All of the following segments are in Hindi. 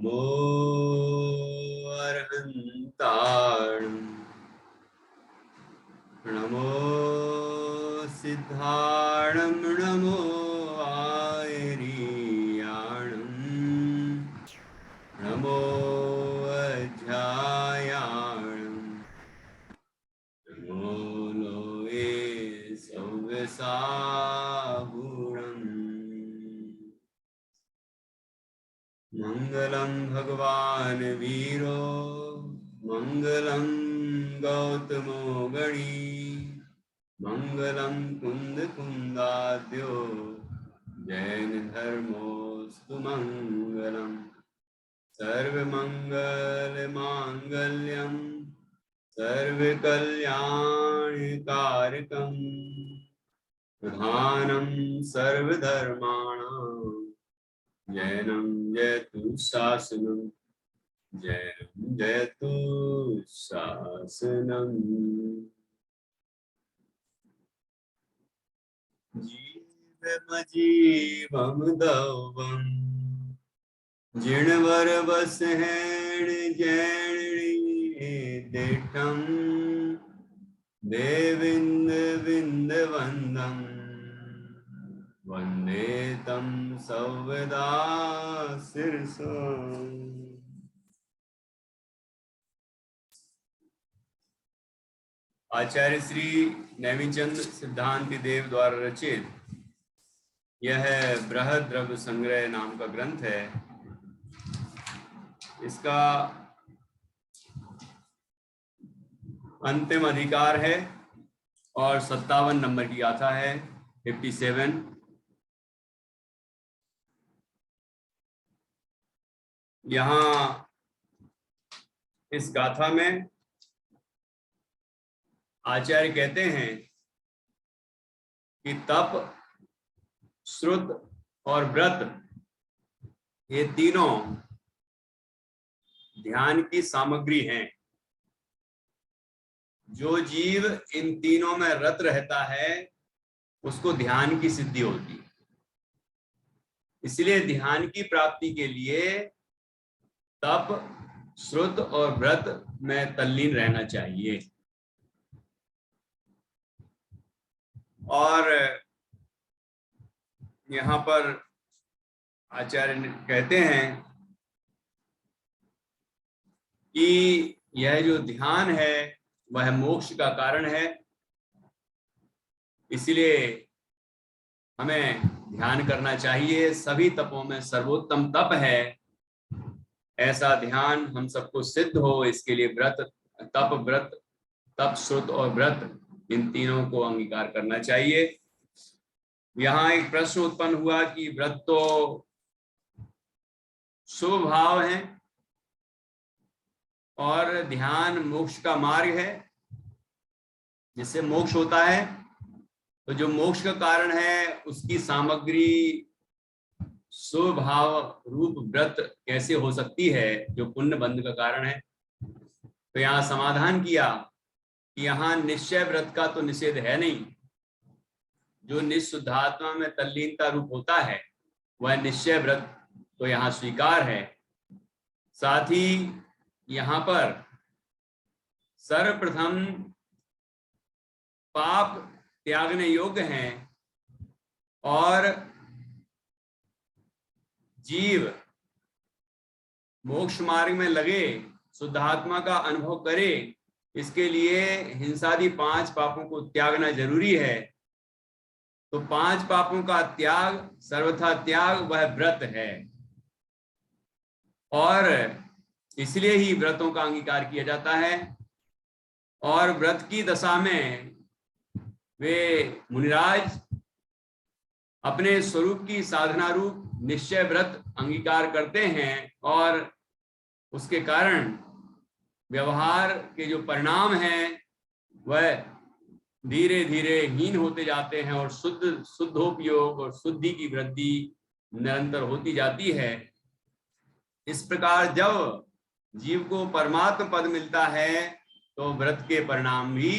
नमो अर्हन्ताणं नमो सिद्धाणं नमो आयर्याणं नमो अध्यायाणं नमो लोये सव्यसाहुणम् मंगलम भगवान वीरो मंगलम गौतमो गणी मंगलम कुंद कुंदाद्यो जैन धर्मोस्तु मंगलम सर्वमंगल मांगल्यम सर्वकल्याणकारकम प्रधानम सर्वधर्माणां जैनम जयतु शासनम जैनम जयतु शासनम। जीवमजीवम दवम जिणवर वसहेण जैणी देठम देविंद विंद वंदम वंदे तम सौवदा शिरसा। आचार्य श्री नेमिचंद सिद्धांति देव द्वारा रचित यह बृहद द्रव्य संग्रह नाम का ग्रंथ है। इसका अंतिम अधिकार है और 57 नंबर की गाथा है, 57। यहाँ इस गाथा में आचार्य कहते हैं कि तप, श्रुत और व्रत ये तीनों ध्यान की सामग्री हैं। जो जीव इन तीनों में रत रहता है उसको ध्यान की सिद्धि होती है। इसलिए ध्यान की प्राप्ति के लिए तप, श्रुत और व्रत में तल्लीन रहना चाहिए। और यहाँ पर आचार्य कहते हैं कि यह जो ध्यान है वह मोक्ष का कारण है। इसलिए हमें ध्यान करना चाहिए। सभी तपों में सर्वोत्तम तप है। ऐसा ध्यान हम सबको सिद्ध हो, इसके लिए तप, श्रुत और व्रत इन तीनों को अंगीकार करना चाहिए। यहाँ एक प्रश्न उत्पन्न हुआ कि व्रत तो शुभ भाव है और ध्यान मोक्ष का मार्ग है जिससे मोक्ष होता है, तो जो मोक्ष का कारण है उसकी सामग्री शुभ भाव रूप व्रत कैसे हो सकती है जो पुण्य बंध का कारण है। तो यहाँ समाधान किया कि यहाँ निश्चय व्रत का तो निषेध है नहीं। जो निःशुद्धात्मा में तल्लीनता रूप होता है वह निश्चय व्रत तो यहाँ स्वीकार है। साथ ही यहाँ पर सर्वप्रथम पाप त्यागने योग्य हैं और जीव मोक्ष मार्ग में लगे, शुद्धात्मा का अनुभव करे, इसके लिए हिंसादि 5 पापों को त्यागना जरूरी है। तो 5 पापों का त्याग, सर्वथा त्याग, वह व्रत है और इसलिए ही व्रतों का अंगीकार किया जाता है। और व्रत की दशा में वे मुनिराज अपने स्वरूप की साधना रूप निश्चय व्रत अंगीकार करते हैं और उसके कारण व्यवहार के जो परिणाम हैं वह धीरे धीरे हीन होते जाते हैं और शुद्धोपयोग और शुद्धि की वृद्धि निरंतर होती जाती है। इस प्रकार जब जीव को परमात्म पद मिलता है तो व्रत के परिणाम भी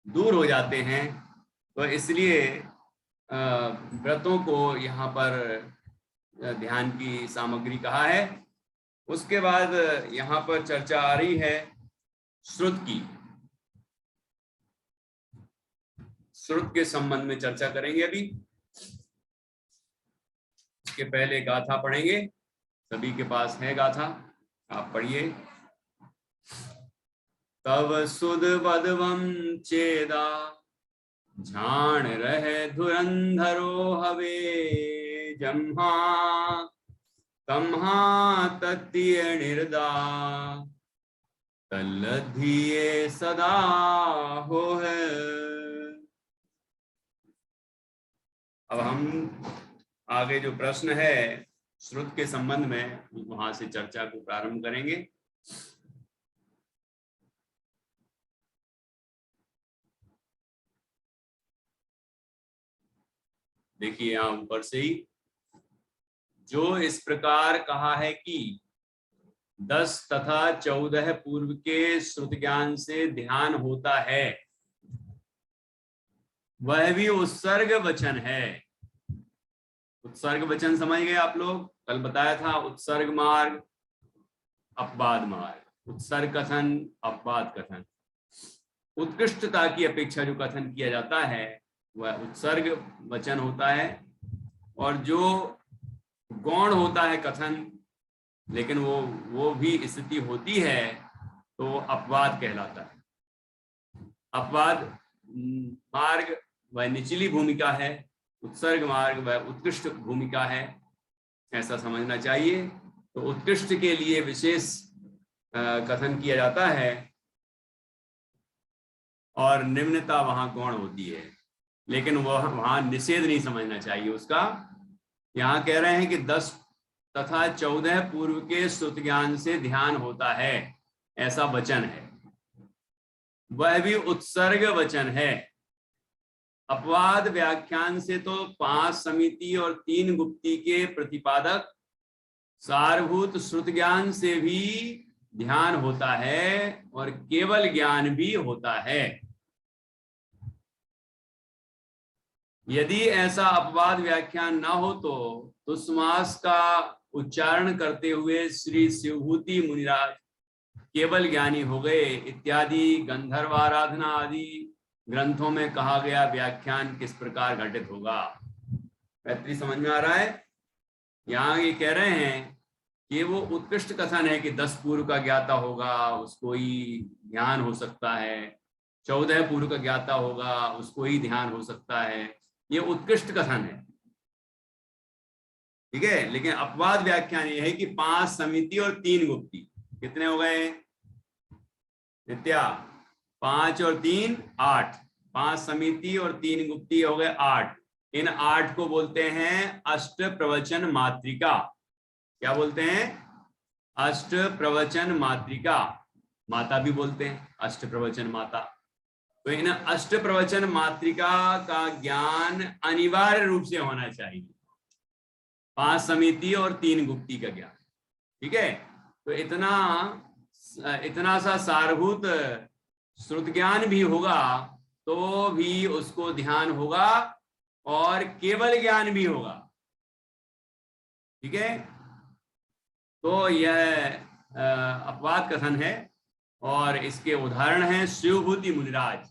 दूर हो जाते हैं। तो इसलिए व्रतों को यहाँ पर ध्यान की सामग्री कहा है। उसके बाद यहाँ पर चर्चा आ रही है श्रुत की। श्रुत के संबंध में चर्चा करेंगे अभी। इसके पहले गाथा पढ़ेंगे, सभी के पास है गाथा, आप पढ़िए। तव सुद बदवम चेदा झाण रहे धुरंधरो हवे जम्हा तम्हा तत्तीय निर्दा तल्लधिये सदा हो है। अब हम आगे जो प्रश्न है श्रुत के संबंध में, वहां से चर्चा को प्रारंभ करेंगे। देखिए यहां ऊपर से ही जो इस प्रकार कहा है कि 10 तथा 14 पूर्व के श्रुत ज्ञान से ध्यान होता है, वह भी उत्सर्ग वचन है। उत्सर्ग वचन समझ गए आप लोग? कल बताया था उत्सर्ग मार्ग, अपवाद मार्ग। उत्सर्ग कथन, अपवाद कथन। उत्कृष्टता की अपेक्षा जो कथन किया जाता है वह उत्सर्ग वचन होता है, और जो गौण होता है कथन, लेकिन वो भी स्थिति होती है, तो अपवाद कहलाता है। अपवाद मार्ग वह निचली भूमिका है, उत्सर्ग मार्ग वह उत्कृष्ट भूमिका है, ऐसा समझना चाहिए। तो उत्कृष्ट के लिए विशेष कथन किया जाता है, और निम्नता वहां गौण होती है, लेकिन वह वहां निषेध नहीं समझना चाहिए उसका। यहाँ कह रहे हैं कि 10 तथा 14 पूर्व के श्रुत ज्ञान से ध्यान होता है, ऐसा वचन है, वह भी उत्सर्ग वचन है। अपवाद व्याख्यान से तो 5 समिति और 3 गुप्ती के प्रतिपादक सारभूत श्रुत ज्ञान से भी ध्यान होता है, और केवल ज्ञान भी होता है। यदि ऐसा अपवाद व्याख्यान ना हो तो तुस्मास का उच्चारण करते हुए श्री शिवभूति मुनिराज केवल ज्ञानी हो गए इत्यादि गंधर्व आराधना आदि ग्रंथों में कहा गया व्याख्यान किस प्रकार घटित होगा? बेहतरी समझ में आ रहा है? यहाँ ये कह रहे हैं कि वो उत्कृष्ट कथन है कि 10 पूर्व का ज्ञाता होगा उसको ही ध्यान हो सकता है, 14 पूर्व का ज्ञाता होगा उसको ही ध्यान हो सकता है, ये उत्कृष्ट कथन है, ठीक है। लेकिन अपवाद व्याख्यान ये है कि 5 समिति और 3 गुप्ती, कितने हो गए नित्या? 5 और 3 8, 5 समिति और 3 गुप्ती हो गए 8। इन 8 को बोलते हैं अष्ट प्रवचन मात्रिका। क्या बोलते हैं? अष्ट प्रवचन मात्रिका। माता भी बोलते हैं अष्ट प्रवचन माता। तो इन अष्ट प्रवचन मात्रिका का ज्ञान अनिवार्य रूप से होना चाहिए, 5 समिति और 3 गुप्ती का ज्ञान, ठीक है। तो इतना सा सारभूत श्रुत ज्ञान भी होगा तो भी उसको ध्यान होगा, और केवल ज्ञान भी होगा, ठीक है। तो यह अपवाद कथन है, और इसके उदाहरण हैं शिवभूति मुनिराज।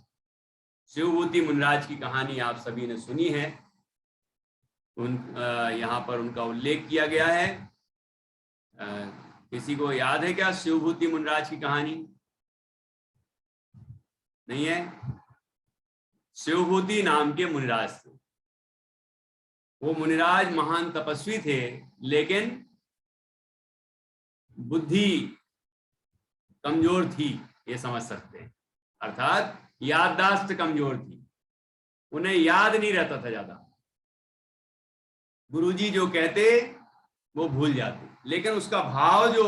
शिवभूति मुनिराज की कहानी आप सभी ने सुनी है, यहाँ पर उनका उल्लेख किया गया है। किसी को याद है क्या शिवभूति मुनिराज की कहानी? नहीं है? शिवभूति नाम के मुनिराज थे। वो मुनिराज महान तपस्वी थे, लेकिन बुद्धि कमजोर थी, ये समझ सकते हैं। अर्थात याददाश्त कमजोर थी, उन्हें याद नहीं रहता था ज्यादा, गुरुजी जो कहते वो भूल जाते, लेकिन उसका भाव जो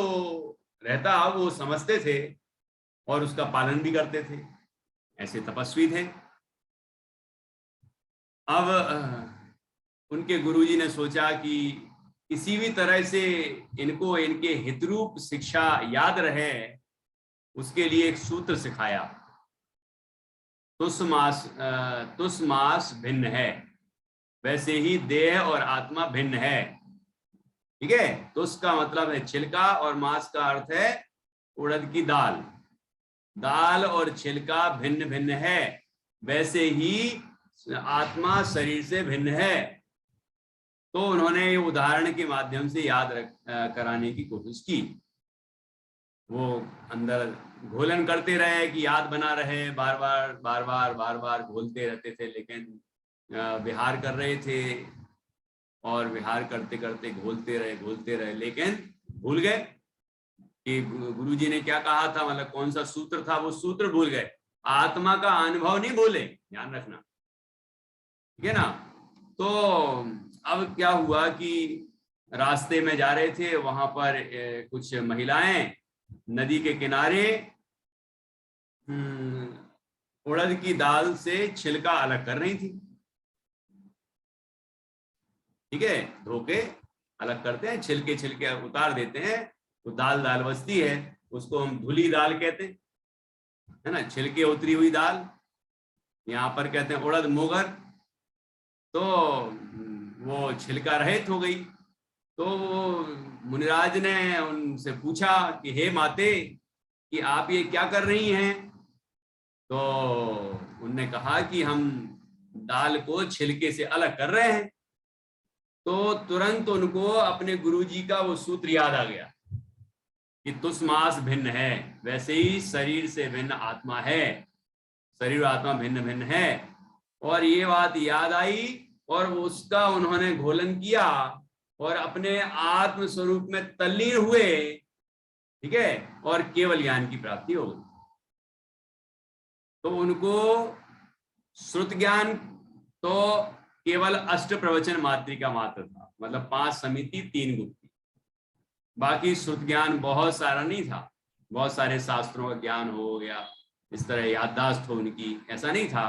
रहता वो समझते थे और उसका पालन भी करते थे। ऐसे तपस्वी थे। अब उनके गुरुजी ने सोचा कि किसी भी तरह से इनको इनके हितरूप शिक्षा याद रहे, उसके लिए एक सूत्र सिखाया। तुस्मास भिन्न है, वैसे ही देह और आत्मा भिन्न है, ठीक है। तुस का मतलब है छिलका और मास का अर्थ है उड़द की दाल। दाल और छिलका भिन्न भिन्न है, वैसे ही आत्मा शरीर से भिन्न है। तो उन्होंने उदाहरण के माध्यम से याद कराने की कोशिश की। वो अंदर घोलन करते रहे कि याद बना रहे, बार बार घोलते रहते थे, लेकिन विहार कर रहे थे और विहार करते करते घोलते रहे, लेकिन भूल गए कि गुरुजी ने क्या कहा था, मतलब कौन सा सूत्र था, वो सूत्र भूल गए। आत्मा का अनुभव नहीं भूले, ध्यान रखना, ठीक है ना। तो अब क्या हुआ कि रास्ते में जा रहे थे, वहां पर कुछ महिलाएं नदी के किनारे उड़द की दाल से छिलका अलग कर रही थी। ठीक है, धोके अलग करते हैं, छिलके छिलके उतार देते हैं, तो दाल दाल बचती है, उसको हम धुली दाल कहते हैं, है ना, छिलके उतरी हुई दाल। यहाँ पर कहते हैं उड़द मोगर। तो वो छिलका रहित हो गई। तो मुनिराज ने उनसे पूछा कि हे माते, कि आप ये क्या कर रही हैं। तो उनने कहा कि हम दाल को छिलके से अलग कर रहे हैं। तो तुरंत उनको अपने गुरुजी का वो सूत्र याद आ गया कि तुस मास भिन्न है, वैसे ही शरीर से भिन्न आत्मा है, शरीर और आत्मा भिन्न भिन्न है। और ये बात याद आई और उसका उन्होंने घोलन किया और अपने आत्म स्वरूप में तल्लीन हुए, ठीक है, और केवल ज्ञान की प्राप्ति हो गई। तो उनको श्रुत ज्ञान तो केवल अष्ट प्रवचन मात्रिका मात्र था, मतलब 5 समिति 3 गुप्ती। बाकी श्रुत ज्ञान बहुत सारा नहीं था, बहुत सारे शास्त्रों का ज्ञान हो गया, इस तरह याददाश्त हो उनकी, ऐसा नहीं था।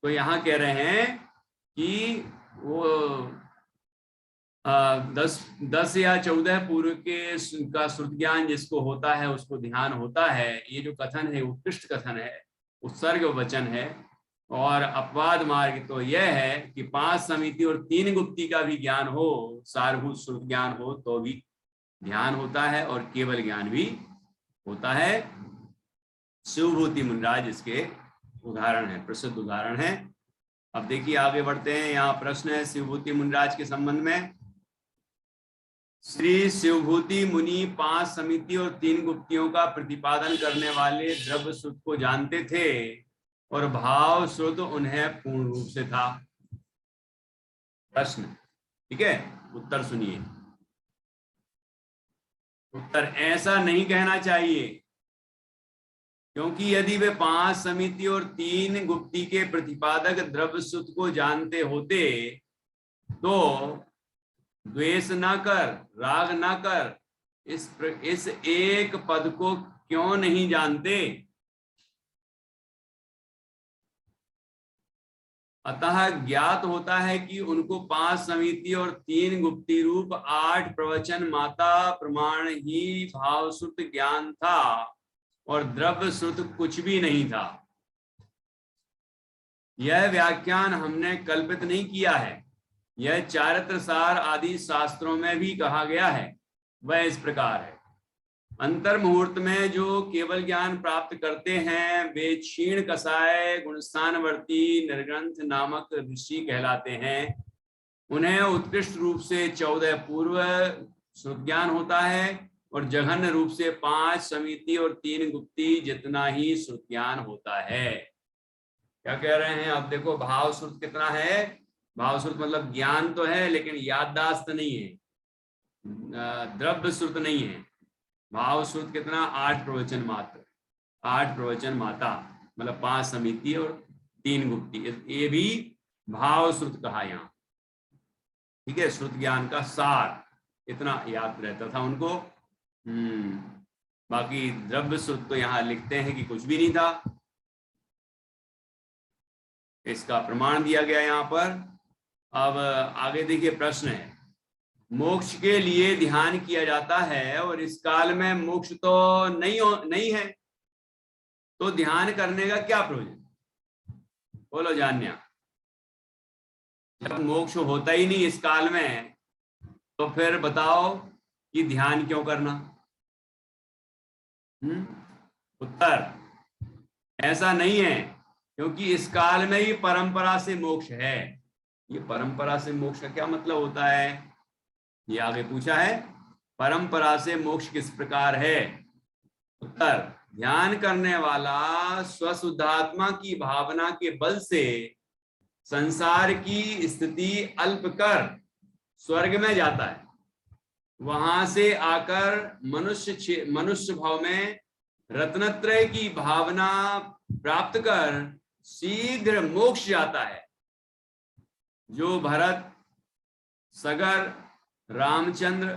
तो यहाँ कह रहे हैं कि वो 10 या 14 पूर्व के का श्रुत ज्ञान जिसको होता है उसको ध्यान होता है। ये जो कथन है उत्कृष्ट कथन है, उत्सर्ग वचन है। और अपवाद मार्ग तो यह है कि 5 समिति और 3 गुप्ती का भी ज्ञान हो, सारभूत श्रुत ज्ञान हो, तो भी ध्यान होता है और केवल ज्ञान भी होता है। शिवभूति मुनिराज इसके उदाहरण है, प्रसिद्ध उदाहरण है। अब देखिए आगे बढ़ते हैं। यहाँ प्रश्न है शिवभूति मुनिराज के संबंध में। श्री शिवभूति मुनि 5 समिति और 3 गुप्तियों का प्रतिपादन करने वाले द्रव्य श्रुत को जानते थे और भाव श्रुत उन्हें पूर्ण रूप से था। प्रश्न, ठीक है, उत्तर सुनिए। उत्तर, ऐसा नहीं कहना चाहिए, क्योंकि यदि वे 5 समिति और 3 गुप्ती के प्रतिपादक द्रव्य श्रुत को जानते होते तो द्वेष ना कर, राग ना कर, इस एक पद को क्यों नहीं जानते। अतः ज्ञात होता है कि उनको 5 समिति और 3 गुप्ती रूप 8 प्रवचन माता प्रमाण ही भाव श्रुत ज्ञान था और द्रव्य श्रुत कुछ भी नहीं था। यह व्याख्यान हमने कल्पित नहीं किया है, यह चारित्र सार आदि शास्त्रों में भी कहा गया है। वह इस प्रकार है, अंतर मुहूर्त में जो केवल ज्ञान प्राप्त करते हैं वे क्षीण कसाय गुणस्थानवर्ती निर्ग्रंथ नामक ऋषि कहलाते हैं। उन्हें उत्कृष्ट रूप से 14 पूर्व श्रुत ज्ञान होता है और जघन्य रूप से 5 समिति और 3 गुप्ती जितना ही श्रुत ज्ञान होता है। क्या कह रहे हैं, अब देखो भाव श्रुत कितना है। भाव श्रुत मतलब ज्ञान तो है लेकिन याददाश्त नहीं है, द्रव्य श्रुत नहीं है। भाव श्रुत कितना, 8 प्रवचन मात्र, 8 प्रवचन माता, मतलब 5 समिति और 3 गुप्ती, ये भी भाव श्रुत कहा यहाँ, ठीक है। श्रुत ज्ञान का सार इतना याद रहता था उनको। बाकी द्रव्य श्रुत तो यहाँ लिखते हैं कि कुछ भी नहीं था। इसका प्रमाण दिया गया यहाँ पर। अब आगे देखिए, प्रश्न है, मोक्ष के लिए ध्यान किया जाता है और इस काल में मोक्ष तो नहीं है, तो ध्यान करने का क्या प्रयोजन। बोलो जान्या, जब मोक्ष होता ही नहीं इस काल में तो फिर बताओ कि ध्यान क्यों करना? उत्तर ऐसा नहीं है, क्योंकि इस काल में ही परंपरा से मोक्ष है। ये परंपरा से मोक्ष का क्या मतलब होता है, ये आगे पूछा है। परंपरा से मोक्ष किस प्रकार है? उत्तर, ध्यान करने वाला स्वशुद्धात्मा की भावना के बल से संसार की स्थिति अल्प कर स्वर्ग में जाता है। वहां से आकर मनुष्य भाव में रत्नत्रय की भावना प्राप्त कर शीघ्र मोक्ष जाता है। जो भरत, सगर, रामचंद्र,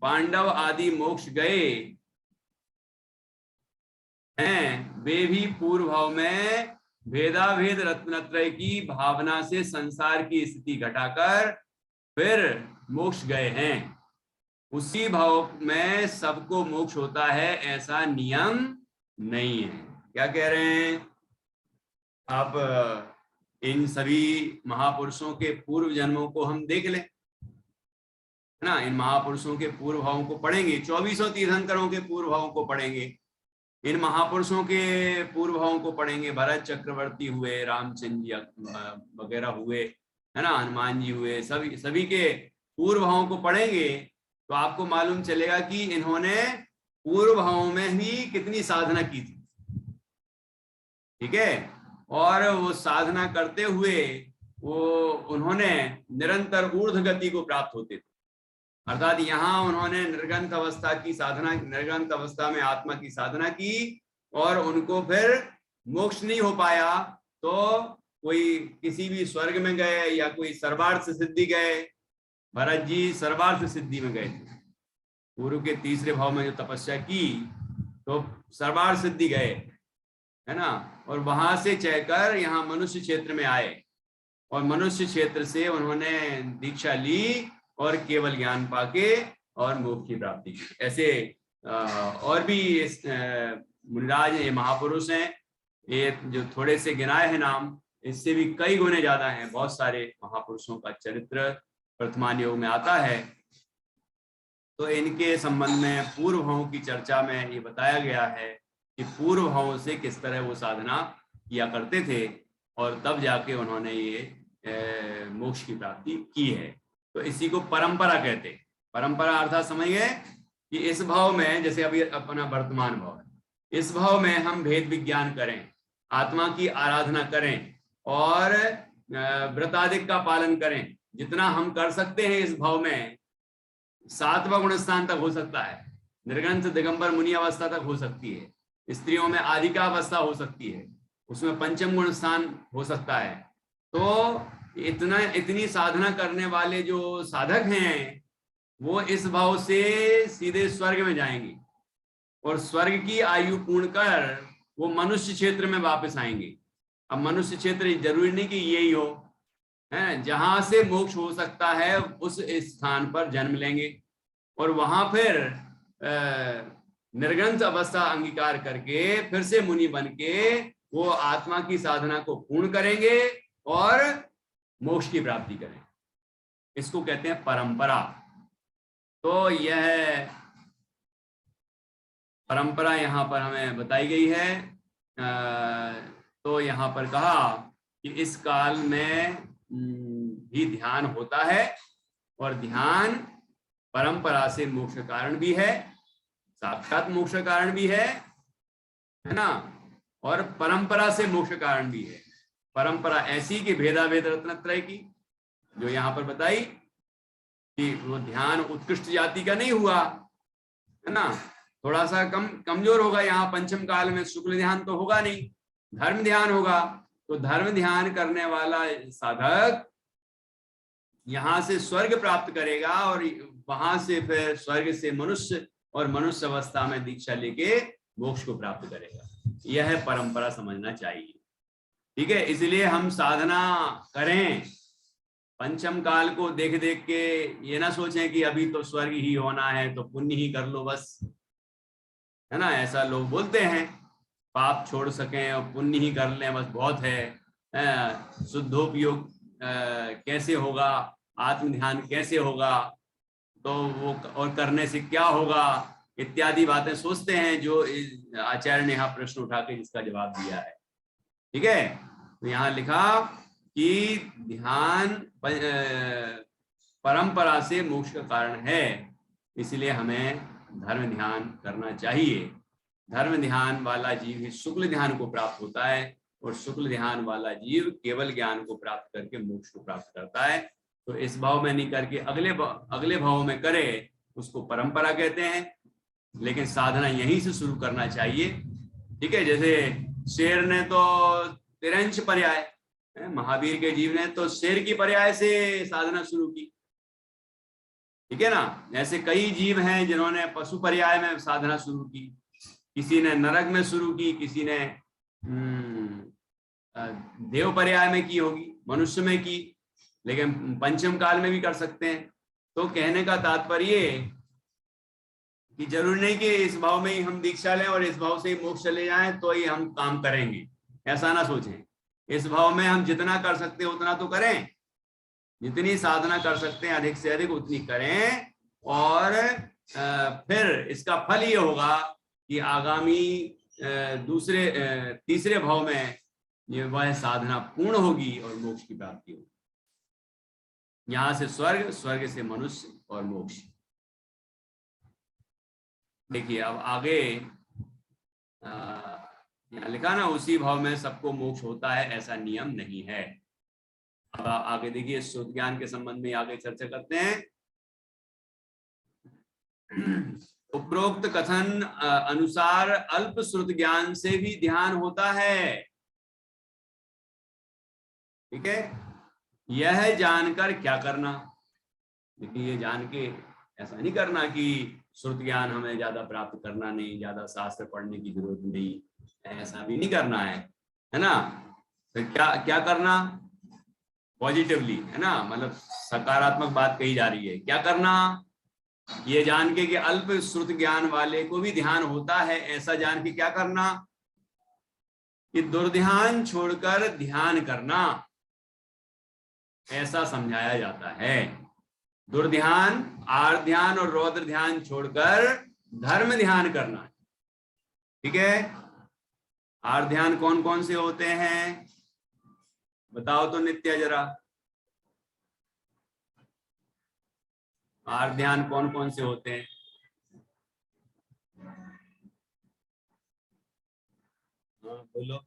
पांडव आदि मोक्ष गए हैं, वे भी पूर्व भाव में भेदाभेद रत्नत्रय की भावना से संसार की स्थिति घटाकर फिर मोक्ष गए हैं। उसी भाव में सबको मोक्ष होता है, ऐसा नियम नहीं है। क्या कह रहे हैं आप? इन सभी महापुरुषों के पूर्व जन्मों को हम देख लें, है ना। इन महापुरुषों के पूर्व भावों को पढ़ेंगे, 24 तीर्थंकरों के पूर्व भावों को पढ़ेंगे, इन महापुरुषों के पूर्व भावों को पढ़ेंगे। भरत चक्रवर्ती हुए, रामचंद्र जी वगैरह हुए, है ना, हनुमान जी हुए, सभी के पूर्व भावों को पढ़ेंगे तो आपको मालूम चलेगा कि इन्होंने पूर्व भावों में ही कितनी साधना की थी। ठीक है, और वो साधना करते हुए उन्होंने निरंतर ऊर्ध्व गति को प्राप्त होते थे। अर्थात यहाँ उन्होंने निर्गंत अवस्था की साधना, निर्गंत अवस्था में आत्मा की साधना की और उनको फिर मोक्ष नहीं हो पाया, तो कोई किसी भी स्वर्ग में गए या कोई सर्वार्थ सिद्धि गए। भरत जी सर्वार्थ सिद्धि में गए थे, पूर्व के तीसरे भाव में जो तपस्या की तो सर्वार्थ सिद्धि गए, है ना, और वहां से चलकर यहाँ मनुष्य क्षेत्र में आए और मनुष्य क्षेत्र से उन्होंने दीक्षा ली और केवल ज्ञान पाके और मोक्ष की प्राप्ति की। ऐसे और भी मुनिराज ये महापुरुष हैं, ये जो थोड़े से गिनाए हैं नाम, इससे भी कई गुने ज्यादा हैं। बहुत सारे महापुरुषों का चरित्र वर्तमान योग में आता है। तो इनके संबंध में पूर्व भावों की चर्चा में ये बताया गया है कि पूर्व भावों से किस तरह वो साधना किया करते थे और तब जाके उन्होंने ये मोक्ष की प्राप्ति की है। तो इसी को परंपरा कहते हैं। परंपरा अर्थात समझ गए कि इस भाव में, जैसे अभी अपना वर्तमान भाव है, इस भाव में हम भेद विज्ञान करें, आत्मा की आराधना करें और व्रतादिक का पालन करें। जितना हम कर सकते हैं इस भाव में, 7वां गुण स्थान तक हो सकता है, निर्गंथ दिगंबर मुनि अवस्था तक हो सकती है, स्त्रियों में आदिका अवस्था हो सकती है, उसमें पंचम गुण स्थान हो सकता है। तो इतनी साधना करने वाले जो साधक हैं वो इस भाव से सीधे स्वर्ग में जाएंगे और स्वर्ग की आयु पूर्ण कर वो मनुष्य क्षेत्र में वापस आएंगे। अब मनुष्य क्षेत्र जरूरी नहीं कि यही हो, है, जहां से मोक्ष हो सकता है उस स्थान पर जन्म लेंगे और वहां फिर निर्गंथ अवस्था अंगीकार करके फिर से मुनि बन के वो आत्मा की साधना को पूर्ण करेंगे और मोक्ष की प्राप्ति करें। इसको कहते हैं परंपरा। तो यह परंपरा यहाँ पर हमें बताई गई है। तो यहाँ पर कहा कि इस काल में भी ध्यान होता है और ध्यान परंपरा से मोक्ष कारण भी है, साक्षात मोक्ष कारण भी है ना, और परंपरा से मोक्ष कारण भी है। परंपरा ऐसी कि भेदाभेद रत्नत्रय की, जो यहाँ पर बताई कि वो ध्यान उत्कृष्ट जाति का नहीं हुआ, है ना, थोड़ा सा कमजोर होगा। यहाँ पंचम काल में शुक्ल ध्यान तो होगा नहीं, धर्म ध्यान होगा। तो धर्म ध्यान करने वाला साधक यहाँ से स्वर्ग प्राप्त करेगा और वहां से फिर स्वर्ग से मनुष्य और मनुष्य अवस्था में दीक्षा लेके मोक्ष को प्राप्त करेगा। यह परंपरा समझना चाहिए। ठीक है, इसलिए हम साधना करें, पंचम काल को देख देख के ये ना सोचें कि अभी तो स्वर्ग ही होना है तो पुण्य ही कर लो बस, है ना। ऐसा लोग बोलते हैं, पाप छोड़ सकें और पुण्य ही कर लें बस बहुत है, शुद्धोपयोग कैसे होगा, आत्म ध्यान कैसे होगा, तो वो और करने से क्या होगा इत्यादि बातें सोचते हैं, जो आचार्य ने यहाँ प्रश्न उठा के इसका जवाब दिया है। ठीक है, तो यहाँ लिखा कि ध्यान परंपरा से मोक्ष का कारण है, इसलिए हमें धर्म ध्यान करना चाहिए। धर्म ध्यान वाला जीव ही शुक्ल ध्यान को प्राप्त होता है, और शुक्ल ध्यान वाला जीव केवल ज्ञान को प्राप्त करके मोक्ष को प्राप्त करता है। तो इस भाव में नहीं करके अगले भाव में करे, उसको परंपरा कहते हैं। लेकिन साधना यहीं से शुरू करना चाहिए। ठीक है, जैसे शेर ने तो तिरंश पर्याय, महावीर के जीव ने तो शेर की पर्याय से साधना शुरू की। ठीक है ना, ऐसे कई जीव हैं जिन्होंने पशु पर्याय में साधना शुरू की, किसी ने नरक में शुरू की, किसी ने देव पर्याय में की होगी, मनुष्य में की, लेकिन पंचम काल में भी कर सकते हैं। तो कहने का तात्पर्य कि जरूरी नहीं कि इस भाव में ही हम दीक्षा लें और इस भाव से ही मोक्ष चले जाएं तो ही हम काम करेंगे, ऐसा ना सोचें। इस भाव में हम जितना कर सकते हैं उतना तो करें, जितनी साधना कर सकते हैं अधिक से अधिक उतनी करें, और फिर इसका फल ये होगा कि आगामी तीसरे भाव में ये वह साधना पूर्ण होगी और मोक्ष की प्राप्ति होगी। यहां से स्वर्ग, स्वर्ग से मनुष्य और मोक्ष। देखिए अब आगे यहाँ लिखा ना, उसी भाव में सबको मोक्ष होता है, ऐसा नियम नहीं है। अब आगे देखिए श्रुत ज्ञान के संबंध में आगे चर्चा करते हैं। उपरोक्त कथन अनुसार अल्प श्रुत ज्ञान से भी ध्यान होता है। ठीक है, यह जानकर क्या करना, देखिए ये जान के ऐसा नहीं करना कि श्रुत ज्ञान हमें ज्यादा प्राप्त करना नहीं, ज्यादा शास्त्र पढ़ने की जरूरत नहीं, ऐसा भी नहीं करना है ना। तो क्या करना पॉजिटिवली, है ना, मतलब सकारात्मक बात कही जा रही है। क्या करना, ये जान के कि अल्प श्रुत ज्ञान वाले को भी ध्यान होता है, ऐसा जान के क्या करना कि दुर्ध्यान छोड़कर ध्यान करना, ऐसा समझाया जाता है। दुर्ध्यान, आर्त ध्यान और रौद्र ध्यान छोड़कर धर्म ध्यान करना। ठीक है, आर्त ध्यान कौन कौन से होते हैं बताओ तो नित्या जरा, आर्त ध्यान कौन कौन से होते हैं? हाँ बोलो।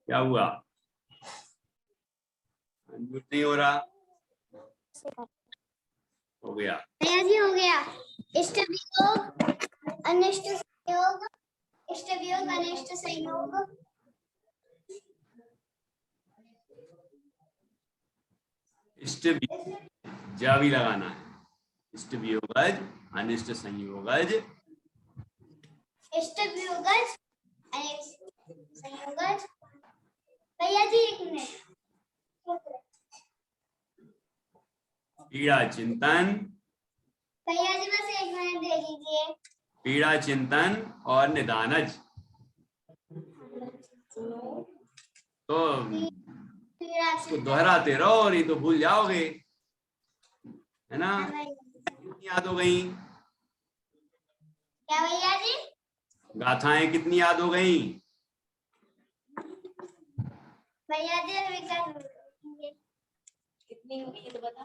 क्या हुआ, अनम्यूट नहीं हो रहा? हो गया जी, हो गया। इष्ट वियोग, अनिष्ट संयोग, इष्ट वियोग, अनिष्ट संयोग। इष्ट जा भी लगाना है, इष्ट वियोगज, अनिष्ट संयोगज। इष्ट वियोगज, अनिष्ट संयोगज। भैया जी एक मिनट। पीड़ा चिंतन, भैया जी बस एक मिनट दे दीजिए। पीड़ा चिंतन और निदानज। तो इसको दोहराते रहो और ये तो भूल जाओगे, है ना। कितनी याद हो गई? क्या भैया जी? गाथाएं कितनी याद हो गई? भैया जी अभी कितनी होगी ये तो बता,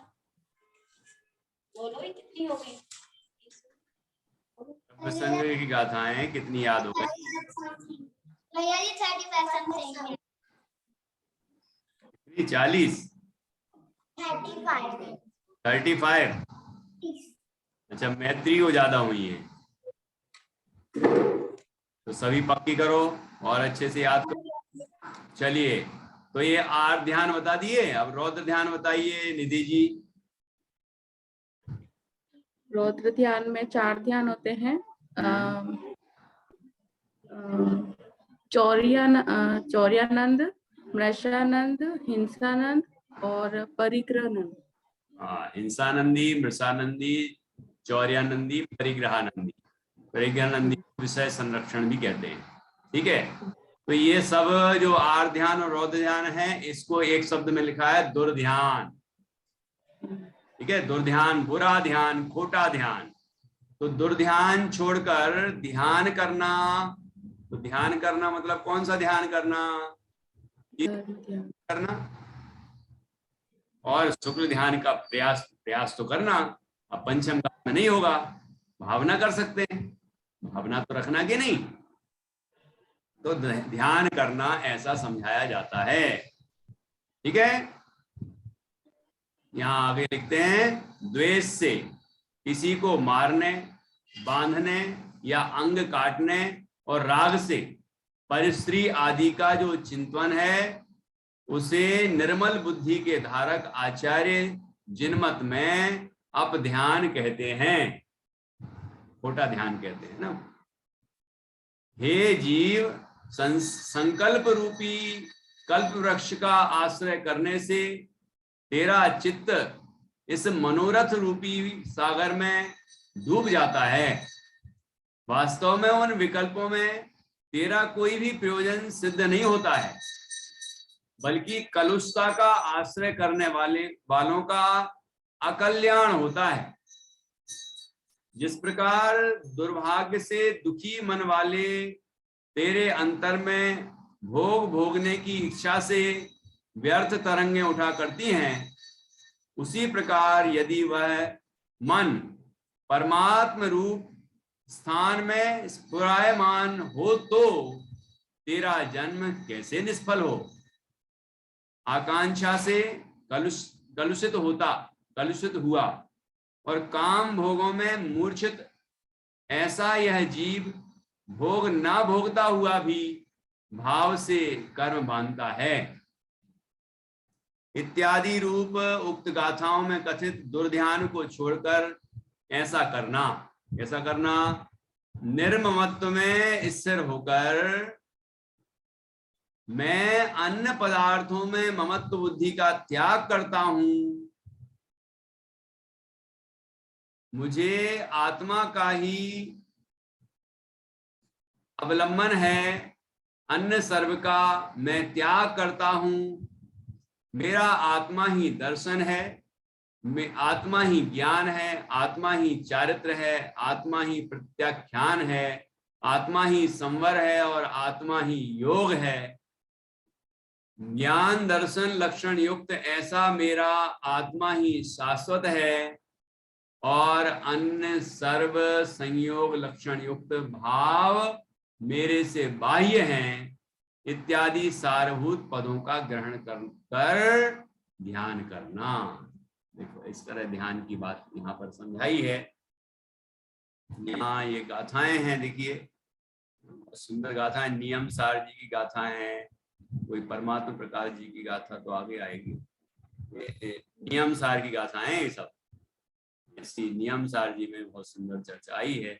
बोलो ही कितनी होगी। प्रसंग की गाथाएं कितनी याद हो गई? भैया जी 30% 40, 35। 35। अच्छा, मैत्री को ज्यादा हुई है, तो सभी पक्की करो और अच्छे से याद करो। चलिए, तो ये आर्त ध्यान बता दिए, अब रौद्र ध्यान बताइए निधि जी। रौद्र ध्यान में 4 ध्यान होते हैं। चौर्यानंद, मृषानंद, हिंसानंद और परिग्रहानंद। हिंसानंदी, मृषानंदी, चौर्यानंदी, परिग्रहानंदी। परिग्रहानंदी विषय संरक्षण भी कहते हैं। ठीक है, तो ये सब जो आर्त ध्यान और रौद्र ध्यान है, इसको एक शब्द में लिखा है दुर्ध्यान। ठीक है, दुर्ध्यान बुरा ध्यान, खोटा ध्यान। तो दुर्ध्यान छोड़कर ध्यान करना। तो ध्यान करना मतलब कौन सा ध्यान करना? करना। और शुक्ल ध्यान का प्रयास तो करना। अब पंचम काल में नहीं होगा, भावना कर सकते हैं, भावना तो रखना कि नहीं। तो ध्यान करना ऐसा समझाया जाता है। ठीक है, यहां आगे लिखते हैं, द्वेष से किसी को मारने, बांधने या अंग काटने और राग से परिस्त्री आदि का जो चिंतन है, उसे निर्मल बुद्धि के धारक आचार्य जिनमत में अपध्यान कहते हैं, खोटा ध्यान कहते हैं ना। हे जीव, संकल्प रूपी कल्प वृक्ष का आश्रय करने से तेरा चित्त इस मनोरथ रूपी सागर में डूब जाता है। वास्तव में उन विकल्पों में तेरा कोई भी प्रयोजन सिद्ध नहीं होता है, बल्कि कलुषता का आश्रय करने वालों का अकल्याण होता है। जिस प्रकार दुर्भाग्य से दुखी मन वाले तेरे अंतर में भोग भोगने की इच्छा से व्यर्थ तरंगें उठा करती हैं, उसी प्रकार यदि वह मन परमात्म रूप स्थान में स्फुरायमान हो तो तेरा जन्म कैसे निष्फल हो। आकांक्षा से कलुषित हुआ और काम भोगों में मूर्छित ऐसा यह जीव भोग ना भोगता हुआ भी भाव से कर्म बांधता है। इत्यादि रूप उक्त गाथाओं में कथित दुर्ध्यान को छोड़कर ऐसा करना निर्ममत्व में स्थिर होकर मैं अन्य पदार्थों में ममत्व बुद्धि का त्याग करता हूं, मुझे आत्मा का ही अवलंबन है, अन्य सर्व का मैं त्याग करता हूं, मेरा आत्मा ही दर्शन है, मैं आत्मा ही ज्ञान है, आत्मा ही चारित्र है, आत्मा ही प्रत्याख्यान है, आत्मा ही संवर है और आत्मा ही योग है। ज्ञान दर्शन लक्षण युक्त ऐसा मेरा आत्मा ही शाश्वत है और अन्य सर्व संयोग लक्षण युक्त भाव मेरे से बाह्य हैं, इत्यादि सारभूत पदों का ग्रहण कर ध्यान करना। देखो, इस तरह ध्यान की बात यहाँ पर समझाई है। यहाँ ये गाथाएं हैं, देखिए सुंदर गाथाएं, नियम सार जी की गाथाएं हैं, कोई परमात्मा प्रकाश जी की गाथा तो आगे आएगी। नियम सार की गाथाएं ये सब, इसी नियम सार जी में बहुत सुंदर चर्चा आई है।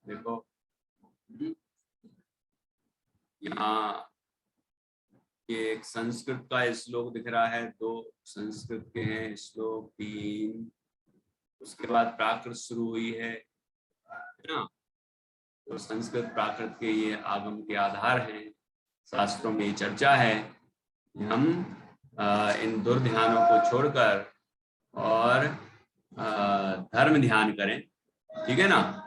देखो यहाँ ये एक संस्कृत का श्लोक दिख रहा है, 2 संस्कृत के हैं श्लोक, 3, उसके बाद प्राकृत शुरू हुई है ना। तो संस्कृत प्राकृत के ये आगम के आधार हैं, शास्त्रों में चर्चा है। हम इन दुर्ध्यानों को छोड़कर और धर्म ध्यान करें, ठीक है ना।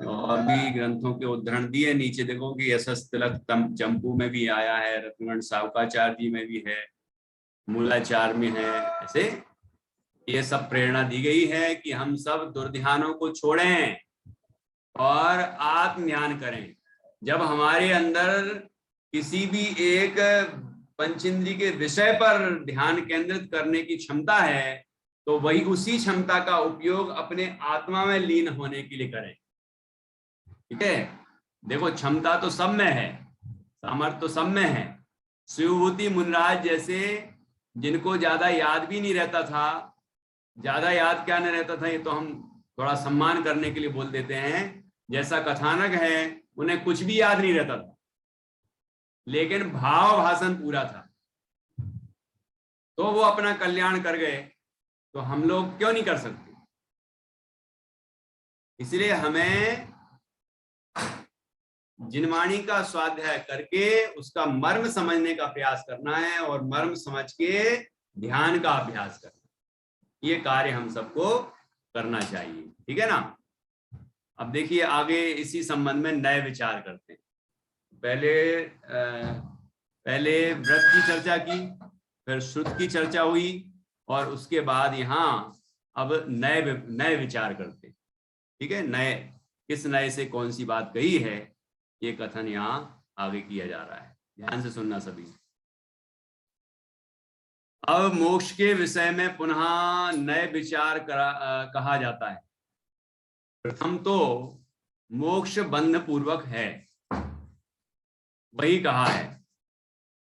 और भी ग्रंथों के उदाहरण दिए नीचे, देखो कि यशस तिलक चंपू में भी आया है, रत्नगण सावकाचार्य जी में भी है, मूलाचार में है। ऐसे ये सब प्रेरणा दी गई है कि हम सब दुर्ध्यानों को छोड़ें और आत्म ध्यान करें। जब हमारे अंदर किसी भी एक पंचेंद्रिय के विषय पर ध्यान केंद्रित करने की क्षमता है, तो वही उसी क्षमता का उपयोग अपने आत्मा में लीन होने के लिए करें। ठीक है, देखो क्षमता तो सब में है, सामर्थ्य तो सब में है। शिवभूति मुनिराज जैसे, जिनको ज्यादा याद भी नहीं रहता था, ज्यादा याद क्या नहीं रहता था, ये तो हम थोड़ा सम्मान करने के लिए बोल देते हैं, जैसा कथानक है, उन्हें कुछ भी याद नहीं रहता था, लेकिन भाव भाषण पूरा था, तो वो अपना कल्याण कर गए। तो हम लोग क्यों नहीं कर सकते? इसलिए हमें जिनवाणी का स्वाध्याय करके उसका मर्म समझने का प्रयास करना है और मर्म समझ के ध्यान का अभ्यास करना, ये कार्य हम सबको करना चाहिए। ठीक है ना। अब देखिए आगे इसी संबंध में नए विचार करते हैं। पहले व्रत की चर्चा की, फिर श्रुत की चर्चा हुई और उसके बाद यहाँ अब नए विचार करते हैं। ठीक है, नए किस नए से कौन सी बात कही है, ये कथन यहाँ आगे किया जा रहा है। ध्यान से सुनना सभी। अब मोक्ष के विषय में पुनः नए विचार कहा जाता है। प्रथम तो मोक्ष बंध पूर्वक है, वही कहा है।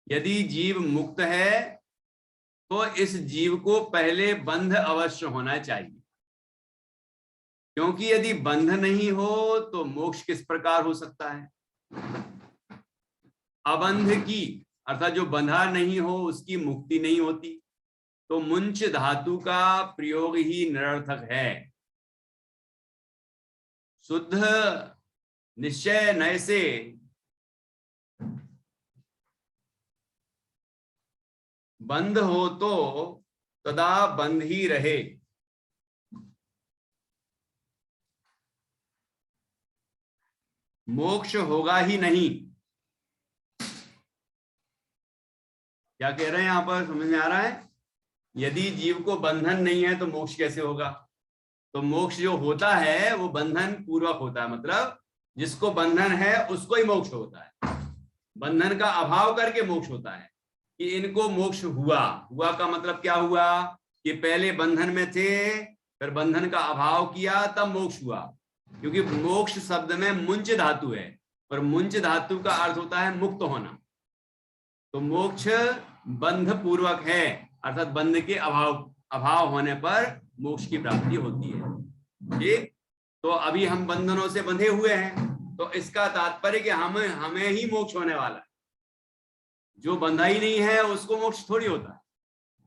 यदि जीव मुक्त है तो इस जीव को पहले बंध अवश्य होना चाहिए, क्योंकि यदि बंध नहीं हो तो मोक्ष किस प्रकार हो सकता है। अबंध की अर्थात जो बंधा नहीं हो उसकी मुक्ति नहीं होती, तो मुंच धातु का प्रयोग ही निरर्थक है। शुद्ध निश्चय नय से बंध हो तो सदा बंध ही रहे। मोक्ष होगा ही नहीं। क्या कह रहे हैं यहां पर, समझ में आ रहा है? यदि जीव को बंधन नहीं है तो मोक्ष कैसे होगा? तो मोक्ष जो होता है वो बंधन पूर्वक होता है, मतलब जिसको बंधन है उसको ही मोक्ष होता है। बंधन का अभाव करके मोक्ष होता है कि इनको मोक्ष हुआ का मतलब क्या हुआ कि पहले बंधन में थे, फिर बंधन का अभाव किया, तब मोक्ष हुआ। क्योंकि मोक्ष शब्द में मुंच धातु है और मुंच धातु का अर्थ होता है मुक्त होना। तो मोक्ष बंध पूर्वक है, अर्थात बंध के अभाव होने पर मोक्ष की प्राप्ति होती है। ठीक, तो अभी हम बंधनों से बंधे हुए हैं, तो इसका तात्पर्य कि हमें ही मोक्ष होने वाला है। जो बंधा ही नहीं है उसको मोक्ष थोड़ी होता है,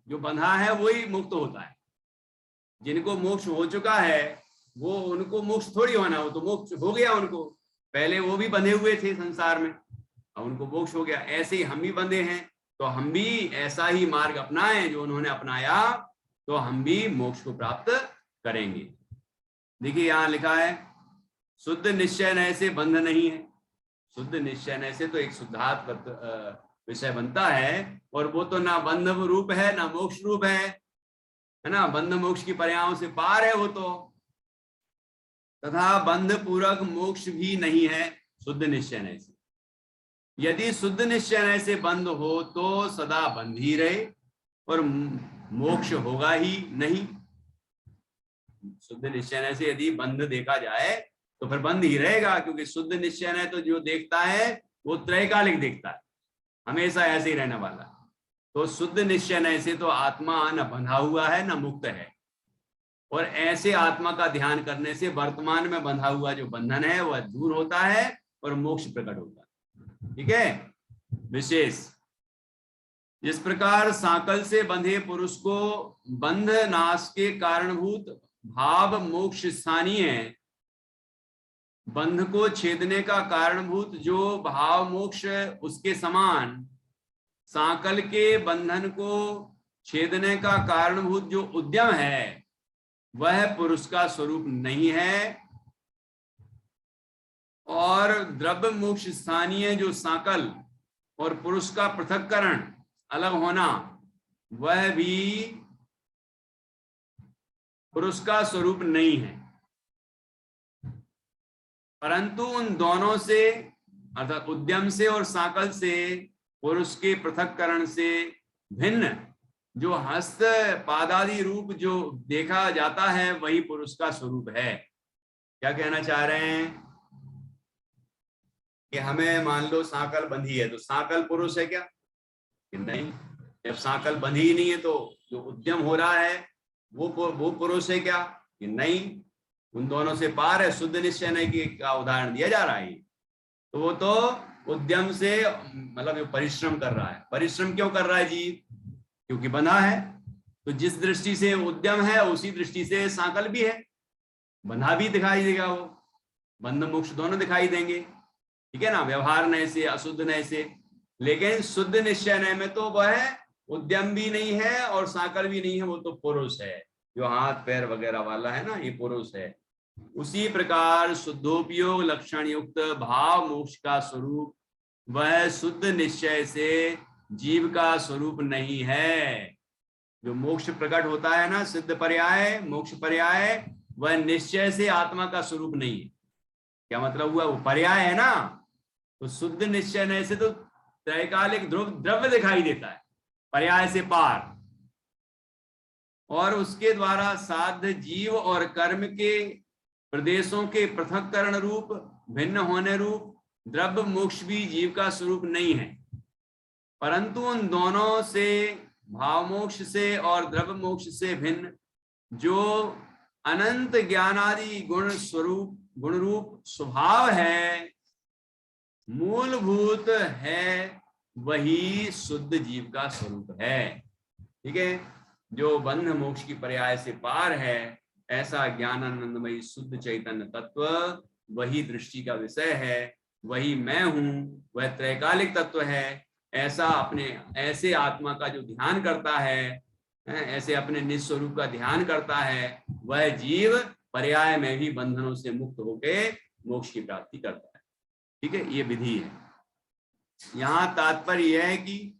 जो बंधा है वही मुक्त होता है। जिनको मोक्ष हो चुका है वो उनको मोक्ष थोड़ी होना, वो तो मोक्ष हो गया उनको। पहले वो भी बंधे हुए थे संसार में, अब उनको मोक्ष हो गया। ऐसे ही हम भी बंधे हैं, तो हम भी ऐसा ही मार्ग अपनाएं जो उन्होंने अपनाया, तो हम भी मोक्ष को प्राप्त करेंगे। देखिए यहाँ लिखा है शुद्ध निश्चय नय से बंध नहीं है। शुद्ध निश्चय नय से तो एक शुद्धात्म विषय बनता है, और वो तो ना बंध रूप है ना मोक्ष रूप है ना, बंध मोक्ष की पर्यायों से पार है वो तो, तथा बंध पूर्वक मोक्ष भी नहीं है शुद्ध निश्चय नय से। यदि शुद्ध निश्चय नय से बंध हो तो सदा बंध ही रहे और मोक्ष होगा ही नहीं। शुद्ध निश्चय नय से यदि बंध देखा जाए तो फिर बंध ही रहेगा, क्योंकि शुद्ध निश्चय नय तो जो देखता है वो त्रैकालिक देखता है, हमेशा ऐसे ही रहने वाला। तो शुद्ध निश्चय नय से तो आत्मा न बंधा हुआ है न मुक्त है, और ऐसे आत्मा का ध्यान करने से वर्तमान में बंधा हुआ जो बंधन है वह दूर होता है और मोक्ष प्रकट होता है। ठीक है। विशेष जिस प्रकार सांकल से बंधे पुरुष को बंध नाश के कारणभूत भाव मोक्ष स्थानीय, बंध को छेदने का कारणभूत जो भाव मोक्ष उसके समान, सांकल के बंधन को छेदने का कारणभूत जो उद्यम है वह पुरुष का स्वरूप नहीं है, और द्रव्य मोक्ष स्थानीय जो सांकल और पुरुष का पृथक्करण अलग होना वह भी पुरुष का स्वरूप नहीं है। परंतु उन दोनों से अर्थात उद्यम से और सांकल से पुरुष के पृथक्करण से भिन्न जो हस्त पादादि रूप जो देखा जाता है वही पुरुष का स्वरूप है। क्या कहना चाह रहे हैं कि हमें मान लो सांकल बंधी है तो सांकल पुरुष है क्या? कि नहीं। जब सांकल बंधी ही नहीं है तो जो उद्यम हो रहा है वो पुरुष है क्या? कि नहीं। उन दोनों से पार है। शुद्ध निश्चय नय का उदाहरण दिया जा रहा है। तो वो तो उद्यम से मतलब जो परिश्रम कर रहा है। परिश्रम क्यों कर रहा है जी? क्योंकि बंधा है। तो जिस दृष्टि से उद्यम है उसी दृष्टि से सांकल भी है। बंधा भी दिखाई देगा, वो बंध मोक्ष दोनों दिखाई देंगे। ठीक है ना, व्यवहार नय से, अशुद्ध नय से। लेकिन शुद्ध निश्चय नय में तो वह उद्यम भी नहीं है और साकर भी नहीं है, वो तो पुरुष है, जो हाथ पैर वगैरह वाला है ना, ये पुरुष है। उसी प्रकार शुद्धोपयोग लक्षण युक्त भाव मोक्ष का स्वरूप वह शुद्ध निश्चय से जीव का स्वरूप नहीं है। जो मोक्ष प्रकट होता है ना, सिद्ध पर्याय मोक्ष पर्याय, वह निश्चय से आत्मा का स्वरूप नहीं है। क्या मतलब हुआ, वो पर्याय है ना। तो शुद्ध निश्चय नहीं से तो त्रैकालिक द्रव्य दिखाई देता है, पर्याय से पार, और उसके द्वारा साध्य जीव और कर्म के प्रदेशों के पृथक्करण रूप भिन्न होने रूप द्रव्य मोक्ष भी जीव का स्वरूप नहीं है। परंतु उन दोनों से, भाव मोक्ष से और द्रव्य मोक्ष से भिन्न जो अनंत ज्ञानादि गुण स्वरूप गुण रूप स्वभाव है, मूलभूत है, वही शुद्ध जीव का स्वरूप है। ठीक है, जो बंध मोक्ष की पर्याय से पार है, ऐसा ज्ञानानंदमयी शुद्ध चैतन्य तत्व वही दृष्टि का विषय है, वही मैं हूं, वह त्रैकालिक तत्व है। ऐसा अपने ऐसे आत्मा का जो ध्यान करता है, ऐसे अपने निस्वरूप का ध्यान करता है, वह जीव पर्याय में भी बंधनों से मुक्त होकर मोक्ष की प्राप्ति करता है। ठीक है, ये विधि है। यहाँ तात्पर्य यह है कि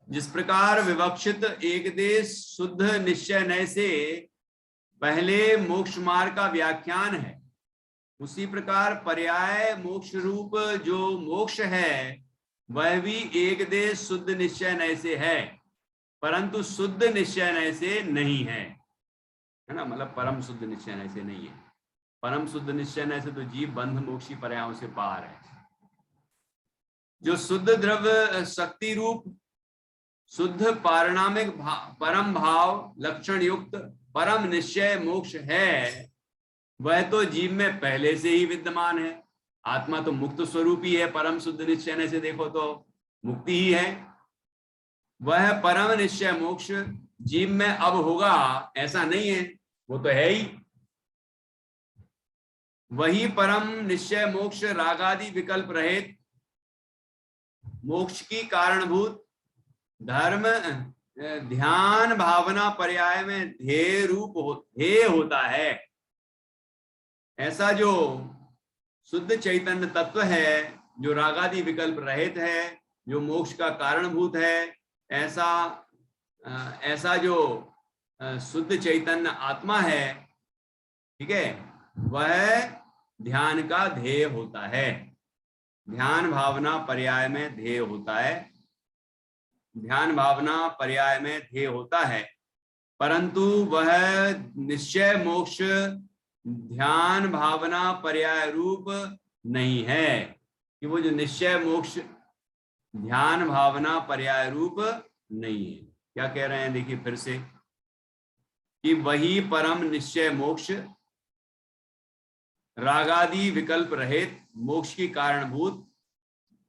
जिस प्रकार विवक्षित एक देश शुद्ध निश्चय नय से पहले मोक्ष मार्ग का व्याख्यान है, उसी प्रकार पर्याय मोक्ष रूप जो मोक्ष है वह भी एक देश शुद्ध निश्चय नय से है, परंतु शुद्ध निश्चय नय से नहीं है ना। मतलब परम शुद्ध निश्चय नय से नहीं है। परम शुद्ध निश्चय नय से तो जीव बंध मोक्षी पर्यायों से पार है। जो शुद्ध द्रव्य शक्ति रूप शुद्ध पारिणामिक परम भाव लक्षण युक्त परम निश्चय मोक्ष है, वह तो जीव में पहले से ही विद्यमान है। आत्मा तो मुक्त स्वरूप ही है, परम शुद्ध निश्चय से देखो तो मुक्ति ही है। वह परम निश्चय मोक्ष जीव में अब होगा ऐसा नहीं है, वो तो है ही। वही परम निश्चय मोक्ष रागादि विकल्प रहित मोक्ष की कारणभूत धर्म ध्यान भावना पर्याय में ध्येय रूप ध्येय होता है। ऐसा जो शुद्ध चैतन्य तत्व है, जो रागादि विकल्प रहित है, जो मोक्ष का कारणभूत है, ऐसा जो शुद्ध चैतन्य आत्मा है, ठीक है, वह ध्यान का ध्येय होता है। ध्यान भावना पर्याय में ध्येय होता है, ध्यान भावना पर्याय में ध्येय होता है, परंतु वह निश्चय मोक्ष ध्यान भावना पर्याय रूप नहीं है। कि वो जो निश्चय मोक्ष ध्यान भावना पर्याय रूप नहीं है। क्या कह रहे हैं, देखिए फिर से, कि वही परम निश्चय मोक्ष रागादि विकल्प रहित मोक्ष की कारणभूत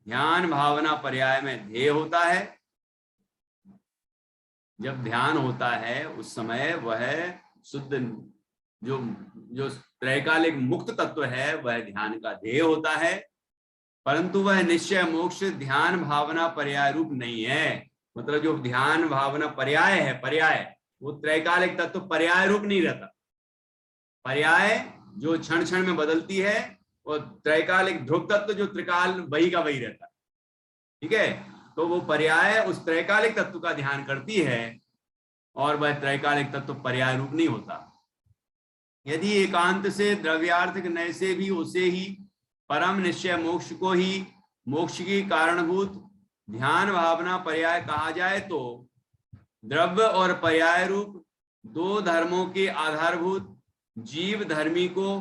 ध्यान भावना पर्याय में ध्येय होता है। जब ध्यान होता है उस समय वह शुद्ध जो त्रैकालिक मुक्त तत्व है वह ध्यान का ध्येय होता है, परंतु वह निश्चय मोक्ष ध्यान भावना पर्याय रूप नहीं है। मतलब जो ध्यान भावना पर्याय है, पर्याय वो त्रैकालिक तत्व पर्याय रूप नहीं रहता। पर्याय जो क्षण क्षण में बदलती है, और त्रैकालिक ध्रुव तत्व जो त्रिकाल वही का वही रहता है। ठीक है, तो वो पर्याय उस त्रैकालिक तत्व का ध्यान करती है, और वह त्रैकालिक तत्व पर्याय रूप नहीं होता। यदि एकांत से द्रव्यार्थिक नय से भी उसे ही परम निश्चय मोक्ष को ही मोक्ष की कारणभूत ध्यान भावना पर्याय कहा जाए, तो द्रव्य और पर्याय रूप दो धर्मों के आधारभूत जीव धर्मी को